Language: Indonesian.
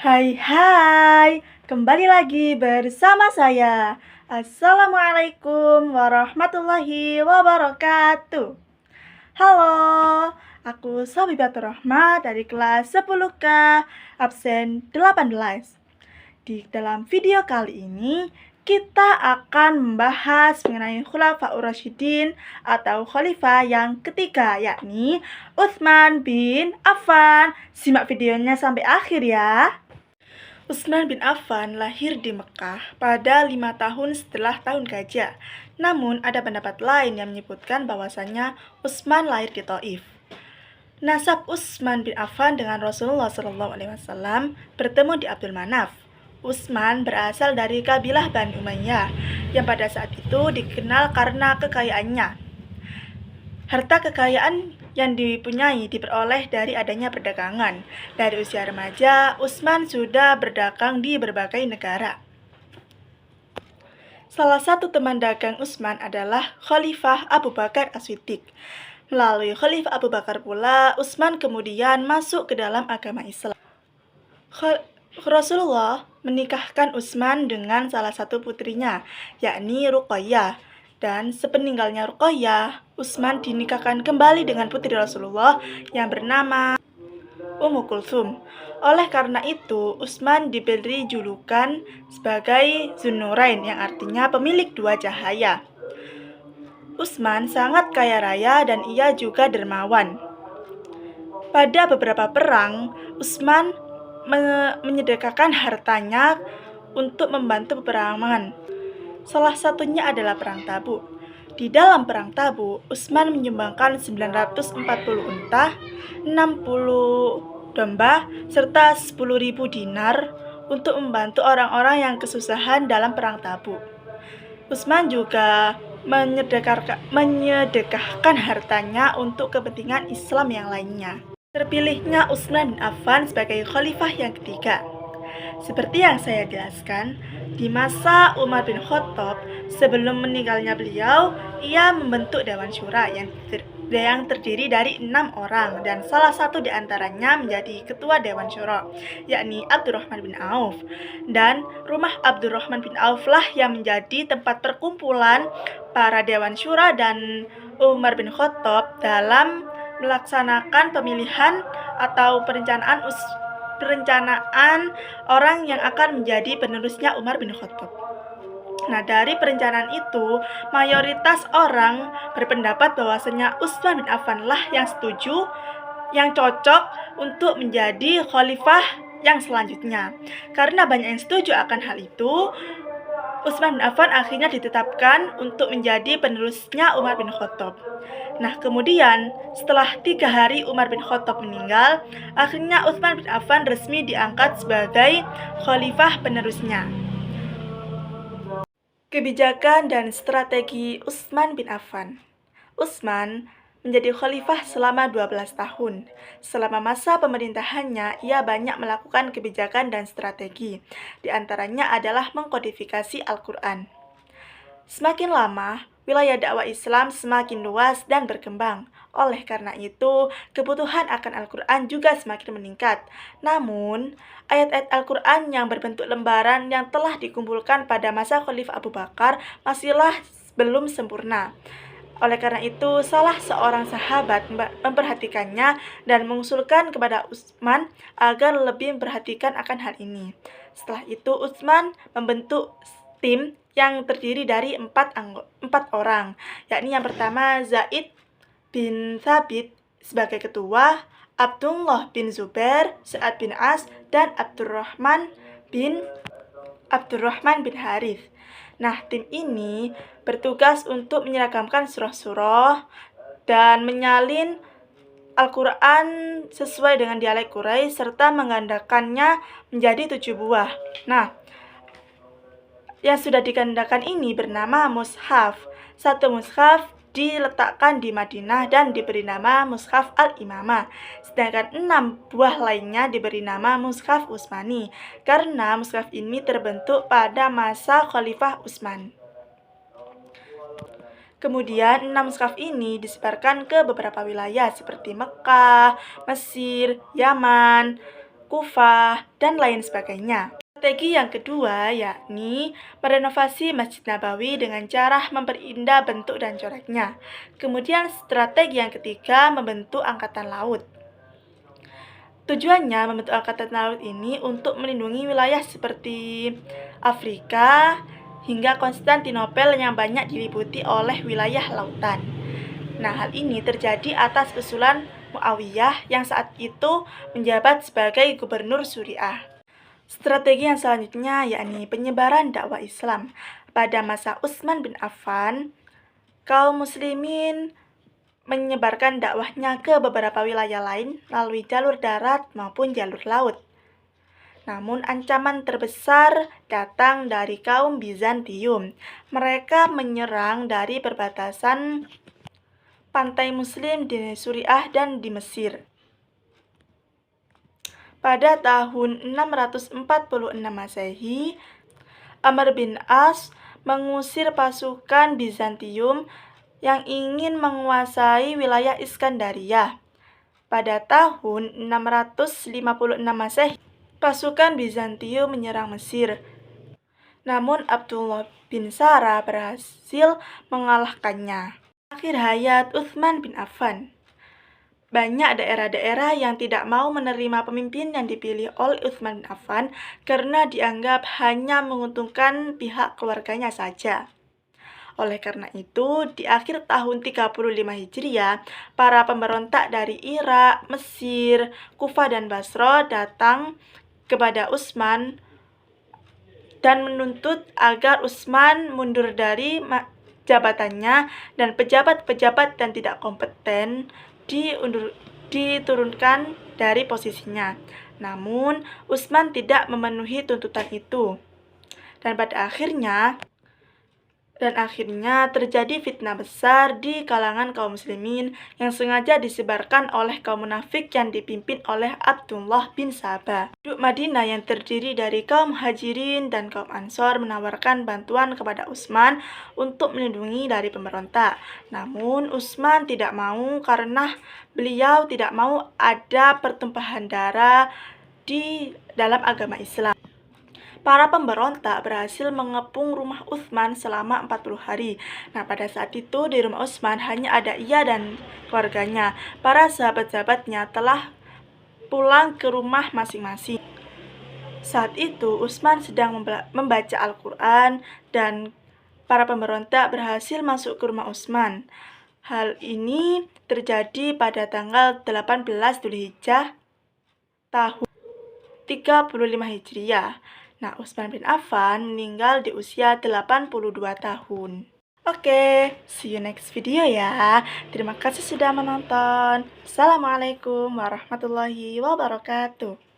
Hai, kembali lagi bersama saya. Assalamualaikum warahmatullahi wabarakatuh. Halo, aku Sobibatur Rahma dari kelas 10K, absen 18. Di dalam video kali ini, kita akan membahas mengenai Khulafaur Rasyidin atau Khalifah yang ketiga, yakni Utsman bin Affan. Simak videonya sampai akhir ya. Utsman bin Affan lahir di Mekah pada 5 tahun setelah tahun gajah. Namun ada pendapat lain yang menyebutkan bahwasannya Utsman lahir di Taif. Nasab Utsman bin Affan dengan Rasulullah SAW bertemu di Abdul Manaf. Utsman berasal dari kabilah Bani Umayyah yang pada saat itu dikenal karena kekayaannya. Harta kekayaan yang dipunyai diperoleh dari adanya perdagangan. Dari usia remaja, Utsman sudah berdagang di berbagai negara. Salah satu teman dagang Utsman adalah Khalifah Abu Bakar As-Siddiq. Melalui Khalifah Abu Bakar pula, Utsman kemudian masuk ke dalam agama Islam. Rasulullah menikahkan Utsman dengan salah satu putrinya, yakni Ruqayyah. Dan sepeninggalnya Ruqayyah, Utsman dinikahkan kembali dengan putri Rasulullah yang bernama Ummu Kulthum. Oleh karena itu, Utsman diberi julukan sebagai Zunnurain yang artinya pemilik dua cahaya. Utsman sangat kaya raya dan ia juga dermawan. Pada beberapa perang, Utsman menyedekahkan hartanya untuk membantu peperangan. Salah satunya adalah Perang Tabuk. Di dalam Perang Tabuk, Utsman menyumbangkan 940 unta, 60 domba, serta 10.000 dinar untuk membantu orang-orang yang kesusahan dalam Perang Tabuk. Utsman juga menyedekahkan hartanya untuk kepentingan Islam yang lainnya. Terpilihnya Utsman bin Affan sebagai khalifah yang ketiga. Seperti yang saya jelaskan, di masa Umar bin Khattab, sebelum meninggalnya beliau, ia membentuk Dewan Syura yang terdiri dari 6 orang, dan salah satu di antaranya menjadi ketua Dewan Syura, yakni Abdurrahman bin Auf. Dan rumah Abdurrahman bin Auf lah yang menjadi tempat perkumpulan para Dewan Syura dan Umar bin Khattab dalam melaksanakan pemilihan atau perencanaan orang yang akan menjadi penerusnya Umar bin Khattab. Nah, dari perencanaan itu, mayoritas orang berpendapat bahwasanya Utsman bin Affan lah yang setuju, yang cocok untuk menjadi khalifah yang selanjutnya. Karena banyak yang setuju akan hal itu, Utsman bin Affan akhirnya ditetapkan untuk menjadi penerusnya Umar bin Khattab. Nah, kemudian setelah 3 hari Umar bin Khattab meninggal, akhirnya Utsman bin Affan resmi diangkat sebagai khalifah penerusnya. Kebijakan dan strategi Utsman bin Affan. Utsman menjadi khalifah selama 12 tahun. Selama masa pemerintahannya, ia banyak melakukan kebijakan dan strategi. Di antaranya adalah mengkodifikasi Al-Quran. Semakin lama, wilayah dakwah Islam semakin luas dan berkembang. Oleh karena itu, kebutuhan akan Al-Quran juga semakin meningkat. Namun, ayat-ayat Al-Quran yang berbentuk lembaran yang telah dikumpulkan pada masa Khalifah Abu Bakar masihlah belum sempurna. Oleh karena itu, salah seorang sahabat memperhatikannya dan mengusulkan kepada Utsman agar lebih memperhatikan akan hal ini. Setelah itu, Utsman membentuk tim yang terdiri dari 4 orang, yakni yang pertama Zaid bin Thabit sebagai ketua, Abdullah bin Zubair, Sa'ad bin As, dan Abdurrahman bin Harith. Nah, tim ini bertugas untuk menyeragamkan surah-surah dan menyalin Al-Quran sesuai dengan dialek Quraisy serta menggandakannya menjadi 7 buah. Nah, yang sudah digandakan ini bernama mushaf. Satu mushaf diletakkan di Madinah dan diberi nama Mushaf Al-Imamah. Sedangkan 6 buah lainnya diberi nama Mushaf Utsmani karena mushaf ini terbentuk pada masa Khalifah Utsman. Kemudian 6 mushaf ini disebarkan ke beberapa wilayah seperti Mekah, Mesir, Yaman, Kufah, dan lain sebagainya. Strategi yang kedua yakni merenovasi Masjid Nabawi dengan cara memperindah bentuk dan coraknya. Kemudian strategi yang ketiga membentuk angkatan laut. Tujuannya membentuk angkatan laut ini untuk melindungi wilayah seperti Afrika hingga Konstantinopel yang banyak diliputi oleh wilayah lautan. Nah, hal ini terjadi atas usulan Muawiyah yang saat itu menjabat sebagai gubernur Suriah. Strategi yang selanjutnya yakni penyebaran dakwah Islam. Pada masa Utsman bin Affan, kaum muslimin menyebarkan dakwahnya ke beberapa wilayah lain melalui jalur darat maupun jalur laut. Namun ancaman terbesar datang dari kaum Bizantium. Mereka menyerang dari perbatasan pantai muslim di Suriah dan di Mesir. Pada tahun 646 Masehi, Amr bin As mengusir pasukan Bizantium yang ingin menguasai wilayah Iskandaria. Pada tahun 656 Masehi, pasukan Bizantium menyerang Mesir. Namun Abdullah bin Sara berhasil mengalahkannya. Akhir hayat Utsman bin Affan. Banyak daerah-daerah yang tidak mau menerima pemimpin yang dipilih oleh Utsman bin Affan karena dianggap hanya menguntungkan pihak keluarganya saja. Oleh karena itu, di akhir tahun 35 Hijriah, para pemberontak dari Irak, Mesir, Kufah, dan Basra datang kepada Utsman dan menuntut agar Utsman mundur dari jabatannya dan pejabat-pejabat yang tidak kompeten diturunkan dari posisinya. Namun, Utsman tidak memenuhi tuntutan itu. Dan akhirnya terjadi fitnah besar di kalangan kaum muslimin yang sengaja disebarkan oleh kaum munafik yang dipimpin oleh Abdullah bin Sabah. Penduduk Madinah yang terdiri dari kaum Muhajirin dan kaum Ansor menawarkan bantuan kepada Utsman untuk melindungi dari pemberontak. Namun Utsman tidak mau karena beliau tidak mau ada pertumpahan darah di dalam agama Islam. Para pemberontak berhasil mengepung rumah Utsman selama 40 hari. Nah, pada saat itu di rumah Utsman hanya ada ia dan keluarganya. Para sahabat-sahabatnya telah pulang ke rumah masing-masing. Saat itu Utsman sedang membaca Al-Quran dan para pemberontak berhasil masuk ke rumah Utsman. Hal ini terjadi pada tanggal 18 Dzulhijjah tahun 35 Hijriah. Nah, Utsman bin Affan meninggal di usia 82 tahun. Oke, see you next video ya. Terima kasih sudah menonton. Assalamualaikum warahmatullahi wabarakatuh.